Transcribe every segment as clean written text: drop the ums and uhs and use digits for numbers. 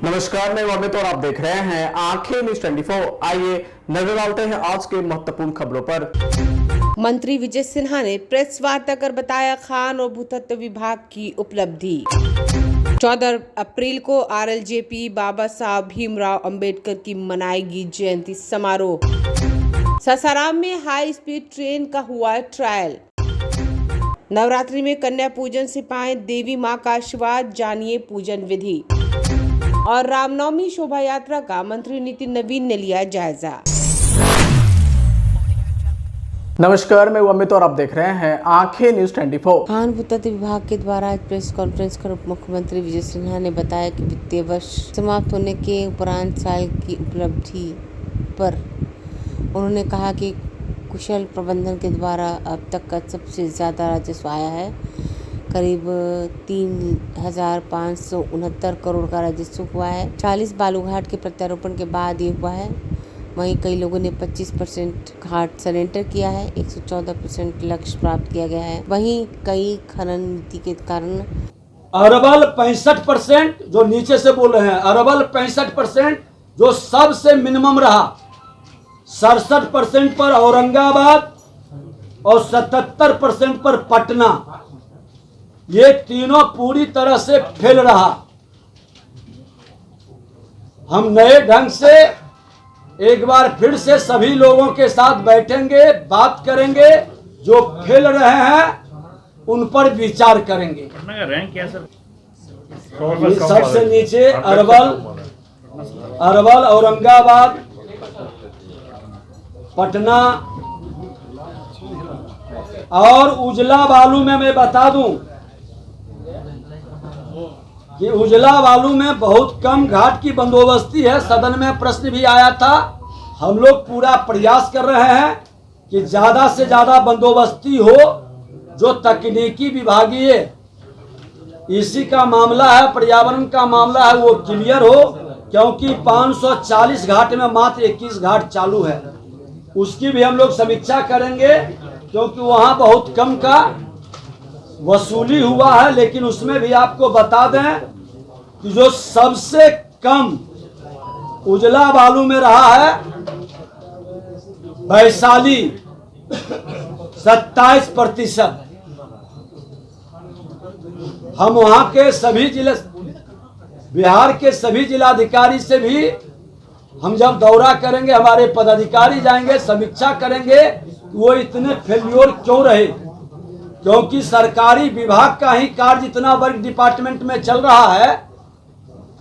नमस्कार, मैं अमित और आप देख रहे हैं आंखें न्यूज 24। आइए नजर डालते हैं आज के महत्वपूर्ण खबरों पर। मंत्री विजय सिन्हा ने प्रेस वार्ता कर बताया खान और भूतत्व विभाग की उपलब्धि। 14 अप्रैल को आरएलजेपी बाबा साहब भीमराव अंबेडकर की मनाएगी जयंती समारोह। सासाराम में हाई स्पीड ट्रेन का हुआ ट्रायल। नवरात्रि में कन्या पूजन से पाएं देवी मां का आशीर्वाद, जानिए पूजन विधि। और रामनवमी शोभा यात्रा का मंत्री नितिन नवीन ने लिया जायजा। नमस्कार, मैं अमित और आप देख रहे हैं आंखें न्यूज 24। खान भूतत्व विभाग के द्वारा आज प्रेस कॉन्फ्रेंस कर उप मुख्यमंत्री विजय सिन्हा ने बताया कि वित्तीय वर्ष समाप्त होने के उपरांत साल की उपलब्धि पर उन्होंने कहा कि कुशल प्रबंधन के द्वारा अब तक का सबसे ज़्यादा राजस्व आया है। करीब 3,569 करोड़ का राजस्व हुआ है। 40 बालूघाट के प्रत्यारोपण के बाद ये हुआ है। वहीं कई लोगों ने 25% घाट सरेंडर किया है। 114% लक्ष्य प्राप्त किया गया है। वहीं कई खनन नीति के कारण अरबल 65% जो नीचे से बोल रहे हैं, अरबल 65% जो सबसे मिनिमम रहा, 67% पर औरंगाबाद और 77% पर पटना, ये तीनों पूरी तरह से फेल रहा। हम नए ढंग से एक बार फिर से सभी लोगों के साथ बैठेंगे, बात करेंगे, जो फेल रहे हैं उन पर विचार करेंगे। पटना का रैंक क्या सर? सबसे नीचे अरवल, औरंगाबाद, पटना और उजला बालू में मैं बता दूं कि उजला बालू में बहुत कम घाट की बंदोबस्ती है। सदन में प्रश्न भी आया था। हम लोग पूरा प्रयास कर रहे हैं कि ज़्यादा से ज़्यादा बंदोबस्ती हो। जो तकनीकी विभागीय इसी का मामला है, पर्यावरण का मामला है, वो क्लियर हो, क्योंकि 540 घाट में मात्र 21 घाट चालू है। उसकी भी हम लोग समीक्षा करेंगे, क्योंकि वहाँ बहुत कम का वसूली हुआ है। लेकिन उसमें भी आपको बता दें कि जो सबसे कम उजला बालू में रहा है वैशाली 27%। हम वहां के सभी जिले, बिहार के सभी जिलाधिकारी से भी हम जब दौरा करेंगे, हमारे पदाधिकारी जाएंगे, समीक्षा करेंगे वो इतने फेल्योर क्यों रहे, क्योंकि सरकारी विभाग का ही कार्य इतना वर्क डिपार्टमेंट में चल रहा है,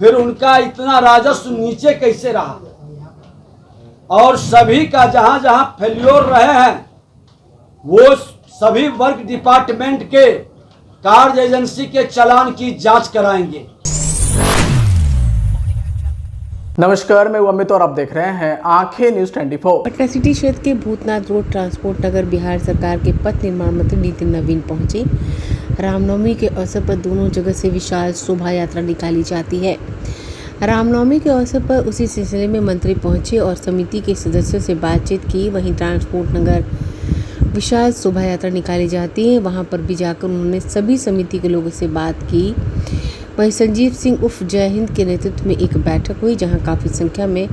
फिर उनका इतना राजस्व नीचे कैसे रहा। और सभी का जहां जहां फेल्योर रहे हैं वो सभी वर्क डिपार्टमेंट के कार्य एजेंसी के चालान की जांच कराएंगे। नमस्कार, मैं अमित और आप देख रहे हैं आंखें न्यूज 24। पटना सिटी क्षेत्र के भूतनाथ रोड ट्रांसपोर्ट नगर बिहार सरकार के पथ निर्माण मंत्री नितिन नवीन पहुंचे। रामनवमी के अवसर पर दोनों जगह से विशाल शोभा यात्रा निकाली जाती है। रामनवमी के अवसर पर उसी सिलसिले में मंत्री पहुंचे और समिति के सदस्यों से बातचीत की। वहीं ट्रांसपोर्ट नगर विशाल शोभा यात्रा निकाली जाती है, वहां पर भी जाकर उन्होंने सभी समिति के लोगों से बात की। वहीं संजीव सिंह उर्फ जय हिंद के नेतृत्व में एक बैठक हुई, जहां काफ़ी संख्या में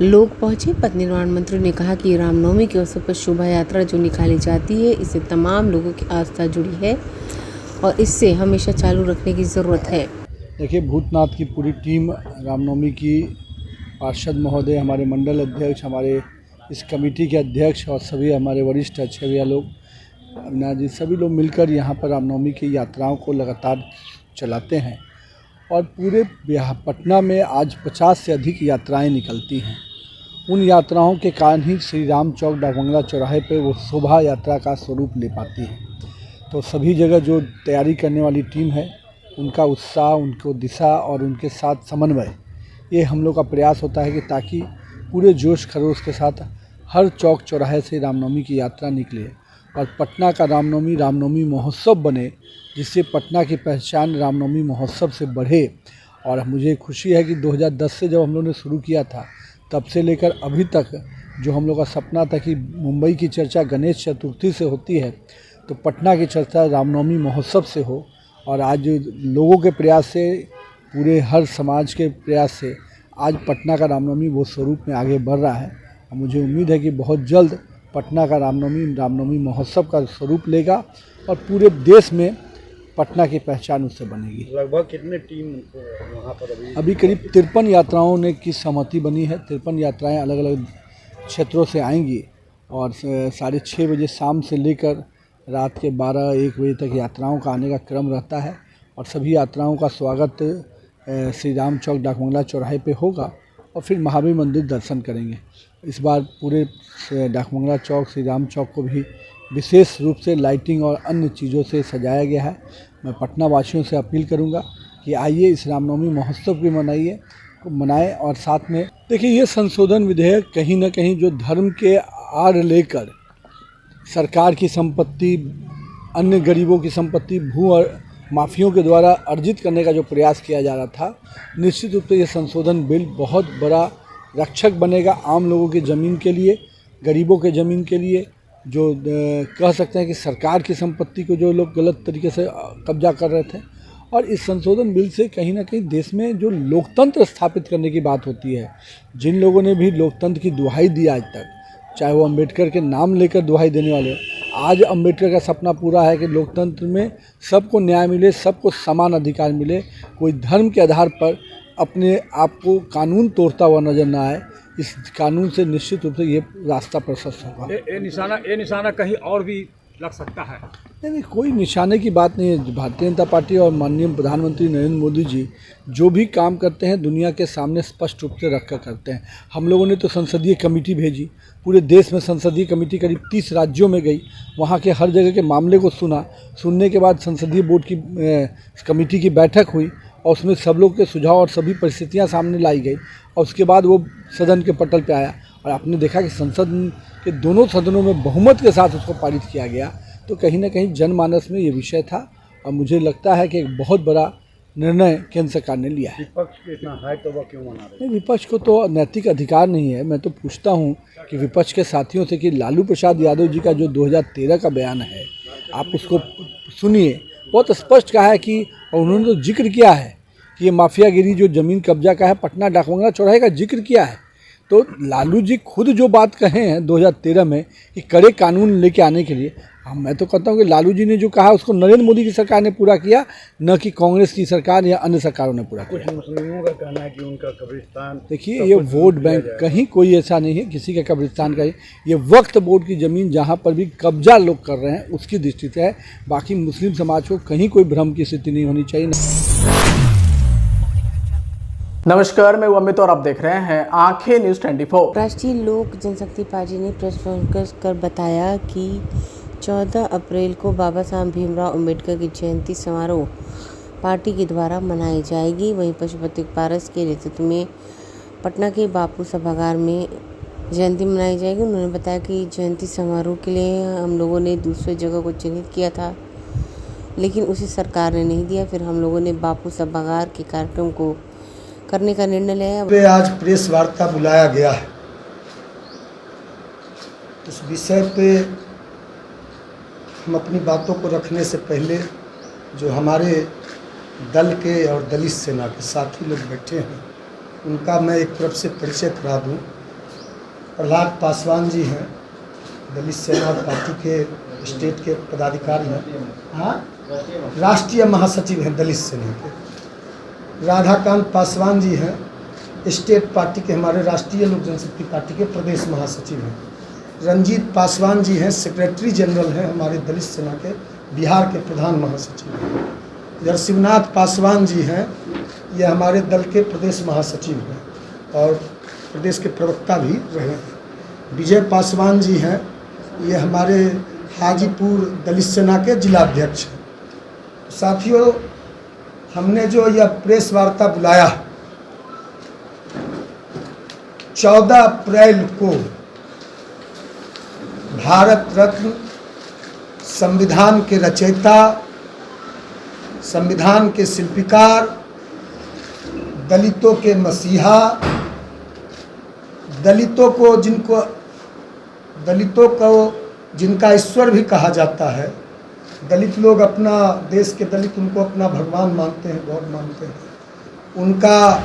लोग पहुंचे। पथ निर्माण मंत्री ने कहा कि रामनवमी के अवसर पर शोभा यात्रा जो निकाली जाती है, इससे तमाम लोगों की आस्था जुड़ी है और इससे हमेशा चालू रखने की ज़रूरत है। देखिए, भूतनाथ की पूरी टीम, रामनवमी की पार्षद महोदय, हमारे मंडल अध्यक्ष, हमारे इस कमेटी के अध्यक्ष और सभी हमारे वरिष्ठ अच्छे लोग, अविनाश जी, सभी लोग मिलकर यहाँ पर रामनवमी की यात्राओं को लगातार चलाते हैं। और पूरे पटना में आज 50 से अधिक यात्राएं निकलती हैं। उन यात्राओं के कारण ही श्री राम चौक डाकबंगला चौराहे पे वो शोभा यात्रा का स्वरूप ले पाती है। तो सभी जगह जो तैयारी करने वाली टीम है, उनका उत्साह, उनको दिशा और उनके साथ समन्वय, ये हम लोग का प्रयास होता है कि ताकि पूरे जोश खरोश के साथ हर चौक चौराहे से रामनवमी की यात्रा निकले और पटना का रामनवमी महोत्सव बने, जिससे पटना की पहचान रामनवमी महोत्सव से बढ़े। और मुझे खुशी है कि 2010 से जब हम लोगों ने शुरू किया था, तब से लेकर अभी तक जो हम लोग का सपना था कि मुंबई की चर्चा गणेश चतुर्थी से होती है, तो पटना की चर्चा रामनवमी महोत्सव से हो। और आज लोगों के प्रयास से पूरे हर समाज के प्रयास से आज पटना का रामनवमी वो स्वरूप में आगे बढ़ रहा है। और मुझे उम्मीद है कि बहुत जल्द पटना का रामनवमी महोत्सव का स्वरूप लेगा और पूरे देश में पटना की पहचान उससे बनेगी। लगभग कितने टीम वहाँ पर अभी करीब 53 यात्राओं ने की सहमति बनी है। 53 यात्राएं अलग अलग क्षेत्रों से आएंगी और 6:30 बजे शाम से लेकर रात के 12-1 बजे तक यात्राओं का आने का क्रम रहता है और सभी यात्राओं का स्वागत श्री राम चौक डाकबंगला चौराहे पे होगा और फिर महावीर मंदिर दर्शन करेंगे। इस बार पूरे डाकबंगला चौक श्री राम चौक को भी विशेष रूप से लाइटिंग और अन्य चीज़ों से सजाया गया है। मैं पटना वासियों से अपील करूंगा कि आइए इस रामनवमी महोत्सव भी मनाएं और साथ में देखिए ये संशोधन विधेयक कहीं ना कहीं जो धर्म के आड़ लेकर सरकार की संपत्ति, अन्य गरीबों की संपत्ति भू और माफियों के द्वारा अर्जित करने का जो प्रयास किया जा रहा था, निश्चित रूप से ये संशोधन बिल बहुत बड़ा रक्षक बनेगा आम लोगों की ज़मीन के लिए, गरीबों के ज़मीन के लिए। जो कह सकते हैं कि सरकार की संपत्ति को जो लोग गलत तरीके से कब्जा कर रहे थे। और इस संशोधन बिल से कहीं ना कहीं देश में जो लोकतंत्र स्थापित करने की बात होती है, जिन लोगों ने भी लोकतंत्र की दुहाई दी आज तक, चाहे वो अम्बेडकर के नाम लेकर दुहाई देने वाले हो, आज अम्बेडकर का सपना पूरा है कि लोकतंत्र में सबको न्याय मिले, सबको समान अधिकार मिले, कोई धर्म के आधार पर अपने आप को कानून तोड़ता हुआ नजर ना आए। इस कानून से निश्चित रूप से ये रास्ता प्रशस्त होगा। ये निशाना कहीं और भी लग सकता है? नहीं, कोई निशाने की बात नहीं है। भारतीय जनता पार्टी और माननीय प्रधानमंत्री नरेंद्र मोदी जी जो भी काम करते हैं दुनिया के सामने स्पष्ट रूप से रखकर करते हैं। हम लोगों ने तो संसदीय कमेटी भेजी, पूरे देश में संसदीय कमेटी करीब 30 राज्यों में गई, वहाँ के हर जगह के मामले को सुनने के बाद संसदीय बोर्ड की कमेटी की बैठक हुई और उसमें सब लोग के सुझाव और सभी परिस्थितियाँ सामने लाई गई और उसके बाद वो सदन के पटल पे आया और आपने देखा कि संसद के दोनों सदनों में बहुमत के साथ उसको पारित किया गया। तो कहीं ना कहीं जनमानस में ये विषय था और मुझे लगता है कि एक बहुत बड़ा निर्णय केंद्र सरकार ने लिया है। विपक्ष को इतना हाई तौबा क्यों मना रहे? नहीं, विपक्ष को तो नैतिक अधिकार नहीं है। मैं तो पूछता हूँ कि विपक्ष के साथियों से कि लालू प्रसाद यादव जी का जो 2013 का बयान है, आप उसको सुनिए। बहुत स्पष्ट कहा है कि उन्होंने तो जिक्र किया है कि ये माफियागिरी जो ज़मीन कब्जा का है, पटना डाकबंगला चौराहे का जिक्र किया है। तो लालू जी खुद जो बात कहे हैं 2013 में कि कड़े कानून लेके आने के लिए, मैं तो कहता हूँ कि लालू जी ने जो कहा उसको नरेंद्र मोदी की सरकार ने पूरा किया, न कि कांग्रेस की सरकार या अन्य सरकारों ने पूरा किया। कुछ मुस्लिमों का कहना है कि उनका कब्रिस्तान, देखिए ये वोट बैंक कहीं कोई ऐसा नहीं है किसी का कब्रिस्तान का। ये वक्फ बोर्ड की ज़मीन जहाँ पर भी कब्जा लोग कर रहे हैं उसकी दृष्टि से है। बाकी मुस्लिम समाज को कहीं कोई भ्रम की स्थिति नहीं होनी चाहिए। नमस्कार, मैं अमित और आप देख रहे हैं आंखें न्यूज़ 24। राष्ट्रीय लोक जनशक्ति पार्टी ने प्रेस कॉन्फ्रेंस कर बताया कि 14 अप्रैल को बाबा साहब भीमराव अम्बेडकर की जयंती समारोह पार्टी के द्वारा मनाई जाएगी। वहीं पशुपति पारस के नेतृत्व में पटना के बापू सभागार में जयंती मनाई जाएगी। उन्होंने बताया कि जयंती समारोह के लिए हम लोगों ने दूसरी जगह को चिन्हित किया था, लेकिन उसे सरकार ने नहीं दिया। फिर हम लोगों ने बापू सभागार के कार्यक्रम को करने का निर्णय लिया। आज प्रेस वार्ता बुलाया गया है। इस विषय पे हम अपनी बातों को रखने से पहले जो हमारे दल के और दलित सेना के साथी लोग बैठे हैं उनका मैं एक तरफ से परिचय करा दूं। प्रहलाद पासवान जी हैं, दलित सेना पार्टी के स्टेट के पदाधिकारी हैं, हाँ राष्ट्रीय महासचिव हैं दलित सेना के। राधाकांत पासवान जी हैं, स्टेट पार्टी के हमारे राष्ट्रीय लोक जनशक्ति पार्टी के प्रदेश महासचिव हैं। रंजीत पासवान जी हैं, सेक्रेटरी जनरल हैं हमारे दलित सेना के, बिहार के प्रधान महासचिव हैं। इधर शिवनाथ पासवान जी हैं, ये हमारे दल के प्रदेश महासचिव हैं और प्रदेश के प्रवक्ता भी रहे हैं। विजय पासवान जी हैं, ये हमारे हाजीपुर दलित सेना के जिलाध्यक्ष हैं। साथियों, हमने जो यह प्रेस वार्ता बुलाया 14 अप्रैल को भारत रत्न, संविधान के रचयिता, संविधान के शिल्पकार, दलितों के मसीहा, दलितों को जिनका ईश्वर भी कहा जाता है, दलित लोग अपना, देश के दलित उनको अपना भगवान मानते हैं, गॉड मानते हैं। उनका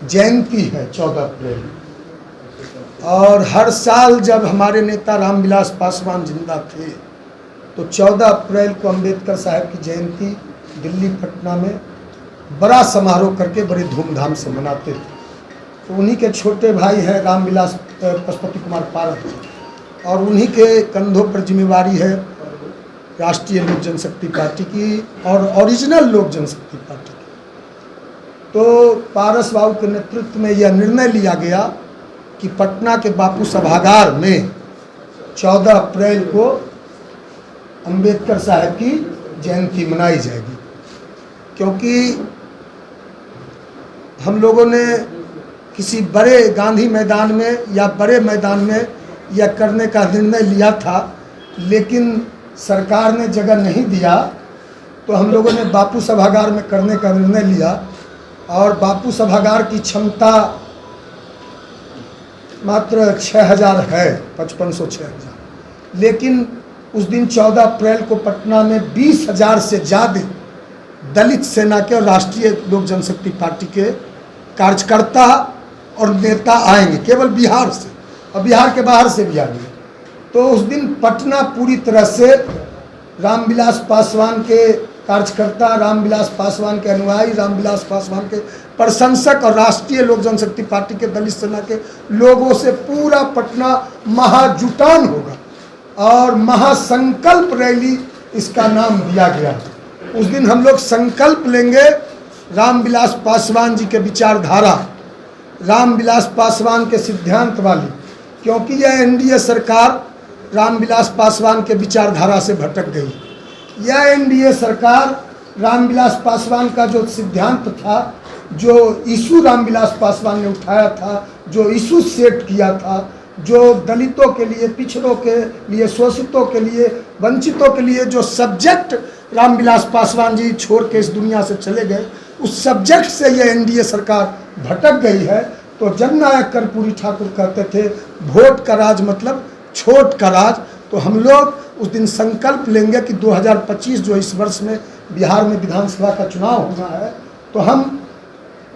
जयंती है 14 अप्रैल। और हर साल जब हमारे नेता रामविलास पासवान जिंदा थे तो 14 अप्रैल को अंबेडकर साहब की जयंती दिल्ली पटना में बड़ा समारोह करके बड़े धूमधाम से मनाते थे। तो उन्हीं के छोटे भाई हैं रामविलास पशुपति कुमार पारस, और उन्हीं के कंधों पर जिम्मेवारी है राष्ट्रीय लोक जनशक्ति पार्टी की और ओरिजिनल लोक जनशक्ति पार्टी की। तो पारस बाबू के नेतृत्व में यह निर्णय लिया गया कि पटना के बापू सभागार में 14 अप्रैल को अंबेडकर साहब की जयंती मनाई जाएगी, क्योंकि हम लोगों ने किसी बड़े गांधी मैदान में या बड़े मैदान में यह करने का निर्णय लिया था, लेकिन सरकार ने जगह नहीं दिया, तो हम लोगों ने बापू सभागार में करने का निर्णय लिया। और बापू सभागार की क्षमता मात्र 6000 है, 5500-6000, लेकिन उस दिन 14 अप्रैल को पटना में 20,000 से ज़्यादा दलित सेना के और राष्ट्रीय लोक जनशक्ति पार्टी के कार्यकर्ता और नेता आएंगे, केवल बिहार से, और बिहार के बाहर से भी आएंगे। तो उस दिन पटना पूरी तरह से रामविलास पासवान के कार्यकर्ता, रामविलास पासवान के अनुयायी, रामविलास पासवान के प्रशंसक और राष्ट्रीय लोक जनशक्ति पार्टी के दलित सेना के लोगों से पूरा पटना महाजुटान होगा और महासंकल्प रैली इसका नाम दिया गया। उस दिन हम लोग संकल्प लेंगे रामविलास पासवान जी के विचारधारा, रामविलास पासवान के सिद्धांत वाली, क्योंकि यह एनडीए सरकार रामविलास पासवान के विचारधारा से भटक गई। यह एनडीए सरकार रामविलास पासवान का जो सिद्धांत था, जो इशू रामविलास पासवान ने उठाया था, जो इशू सेट किया था, जो दलितों के लिए, पिछड़ों के लिए, शोषितों के लिए, वंचितों के लिए जो सब्जेक्ट रामविलास पासवान जी छोड़ के इस दुनिया से चले गए, उस सब्जेक्ट से ये एनडीए सरकार भटक गई है। तो जननायक कर्पूरी ठाकुर कहते थे वोट का राज मतलब छोट का राज। तो हम लोग उस दिन संकल्प लेंगे कि 2025 जो इस वर्ष में बिहार में विधानसभा का चुनाव होना है, तो हम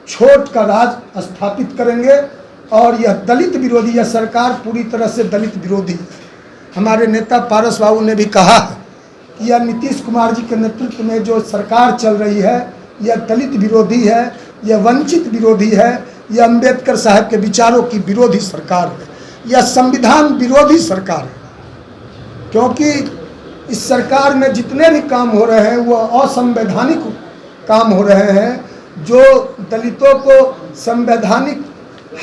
छोट का राज स्थापित करेंगे। और यह दलित विरोधी, यह सरकार पूरी तरह से दलित विरोधी है। हमारे नेता पारस बाबू ने भी कहा है कि यह नीतीश कुमार जी के नेतृत्व में जो सरकार चल रही है, यह दलित विरोधी है, यह वंचित विरोधी है, यह अंबेडकर साहब के विचारों की विरोधी सरकार है, यह संविधान विरोधी सरकार है। क्योंकि इस सरकार में जितने भी काम हो रहे हैं वह असंवैधानिक काम हो रहे हैं, जो दलितों को संवैधानिक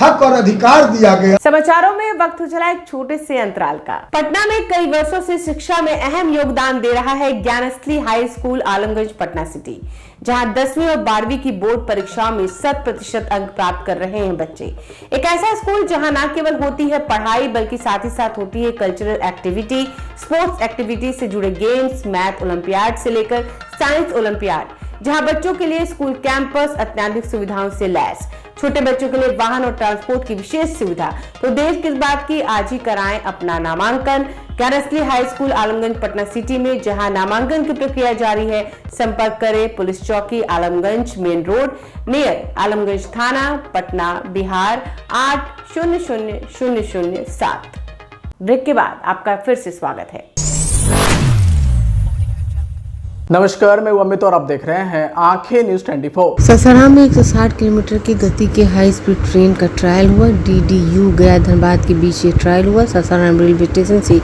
हक और अधिकार दिया गया। समाचारों में वक्त हो चला एक छोटे से अंतराल का। पटना में कई वर्षों से शिक्षा में अहम योगदान दे रहा है Gyansthali high school Alamganj Patna city, जहां 10वीं और 12वीं की बोर्ड परीक्षाओं में 100% अंक प्राप्त कर रहे हैं बच्चे। एक ऐसा स्कूल जहां न केवल होती है पढ़ाई, बल्कि साथ ही साथ होती है कल्चरल एक्टिविटी, स्पोर्ट्स एक्टिविटी से जुड़े गेम्स, मैथ ओलंपियाड से लेकर साइंस ओलंपियाड, जहां बच्चों के लिए स्कूल कैंपस अत्याधुनिक सुविधाओं से लैस, छोटे बच्चों के लिए वाहन और ट्रांसपोर्ट की विशेष सुविधा। तो देर किस बात की, आज ही कराएं अपना नामांकन Gyansthali high school Alamganj Patna city में, जहां नामांकन की प्रक्रिया जारी है। संपर्क करें पुलिस चौकी Alamganj main road near Alamganj थाना पटना बिहार 800007। ब्रेक के बाद आपका फिर से स्वागत है। नमस्कार, मैं अमित और आप देख रहे हैं आंखें न्यूज 24। सासाराम में 160 किलोमीटर की गति के हाई स्पीड ट्रेन का ट्रायल हुआ। DDU गया धनबाद के बीच ये ट्रायल हुआ। सासाराम रेलवे स्टेशन से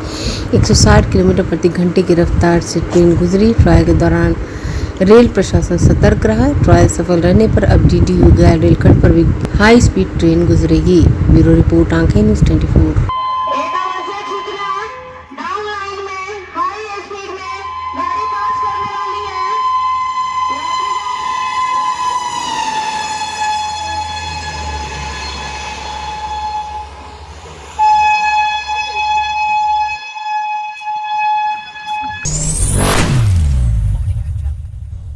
160 किलोमीटर प्रति घंटे की रफ्तार से ट्रेन गुजरी। ट्रायल के दौरान रेल प्रशासन सतर्क रहा। ट्रायल सफल रहने पर अब DDU गया रेलखंड पर भी हाई स्पीड ट्रेन गुजरेगी। ब्यूरो रिपोर्ट आंखें न्यूज 24।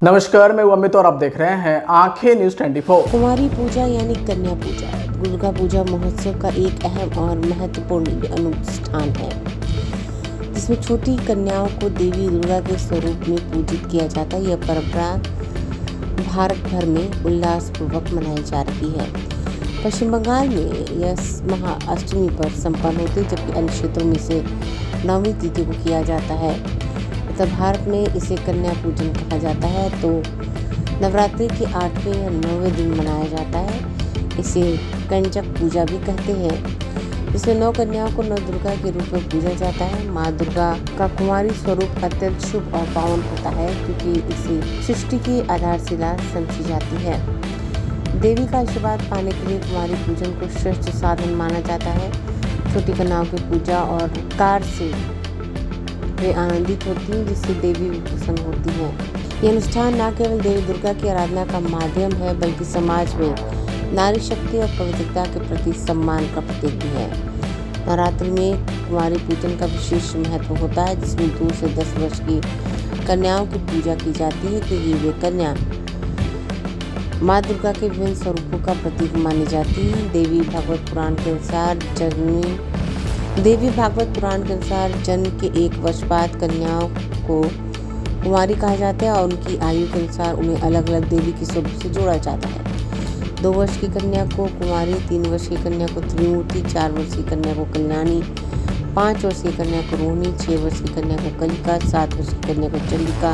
नमस्कार, मैं अमित और आप देख रहे हैं आंखें न्यूज 24। कुमारी पूजा यानी कन्या पूजा दुर्गा पूजा महोत्सव का एक अहम और महत्वपूर्ण अनुष्ठान है, जिसमें छोटी कन्याओं को देवी दुर्गा के स्वरूप में पूजित किया जाता है। यह परंपरा भारत भर में उल्लासपूर्वक मनाई जा रही है। पश्चिम बंगाल में यह महाअष्टमी पर संपन्न होती है, जबकि अन्य क्षेत्रों में इसे नवमी तिथि को किया जाता है। उत्तर भारत में इसे कन्या पूजन कहा जाता है। तो नवरात्रि के 8वें या 9वें दिन मनाया जाता है। इसे कंजक पूजा भी कहते हैं, जिसमें 9 कन्याओं को 9 दुर्गा के रूप में पूजा जाता है। माँ दुर्गा का कुमारी स्वरूप अत्यंत शुभ और पावन होता है, क्योंकि इसे सृष्टि की आधारशिला समझी जाती है। देवी का आशीर्वाद पाने के लिए कुमारी पूजन को श्रेष्ठ साधन माना जाता है। छोटी कन्याओं की पूजा और कार से वे आनंदित होती हैं, जिससे देवी भी प्रसन्न होती हैं। ये अनुष्ठान न केवल देवी दुर्गा की आराधना का माध्यम है, बल्कि समाज में नारी शक्ति और पवित्रता के प्रति सम्मान का प्रतीक भी है। नवरात्रि में कुमारी पूजन का विशेष महत्व होता है, जिसमें 2 से 10 वर्ष की कन्याओं की पूजा की जाती है, क्योंकि वे कन्या माँ दुर्गा के विभिन्न स्वरूपों का प्रतीक मानी जाती है। देवी भागवत पुराण के अनुसार जन्म के 1 वर्ष बाद कन्याओं को कुमारी कहा जाता है, और उनकी आयु के अनुसार उन्हें अलग अलग देवी के स्वरूप से जोड़ा जाता है। 2 वर्ष की कन्या को कुमारी, 3 वर्ष की कन्या को त्रिमूर्ति, 4 वर्ष की कन्या को कल्याणी, 5 वर्ष की कन्या को रोहिणी, 6 वर्ष की कन्या को कलिका, 7 वर्ष की कन्या को चंडिका,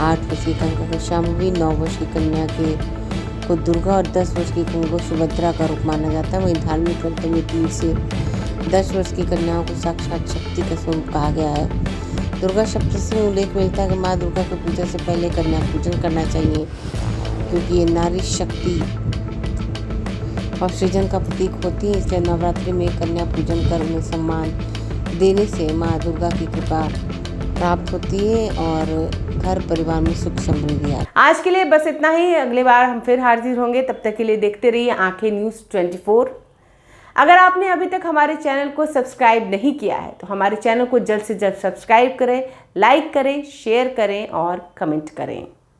8 वर्ष की कन्या को शांभवी, 9 वर्ष की कन्या को दुर्गा और 10 वर्ष की कन्या को सुभद्रा का रूप माना जाता है। वहीं धार्मिक ग्रंथों में 3 से 10 वर्ष की कन्याओं को साक्षात शक्ति का स्वरूप कहा गया है। दुर्गा सप्तशती में उल्लेख मिलता है कि माँ दुर्गा की पूजा से पहले कन्या पूजन करना चाहिए, क्योंकि ये नारी शक्ति और सृजन का प्रतीक होती है। इसलिए नवरात्रि में कन्या पूजन कर उन्हें सम्मान देने से माँ दुर्गा की कृपा प्राप्त होती है और घर परिवार में सुख समृद्धि आती है। आज के लिए बस इतना ही। अगली बार हम फिर हाजिर होंगे, तब तक के लिए देखते रहिए आंखें न्यूज़ 24। अगर आपने अभी तक हमारे चैनल को सब्सक्राइब नहीं किया है तो हमारे चैनल को जल्द से जल्द सब्सक्राइब करें, लाइक करें, शेयर करें और कमेंट करें।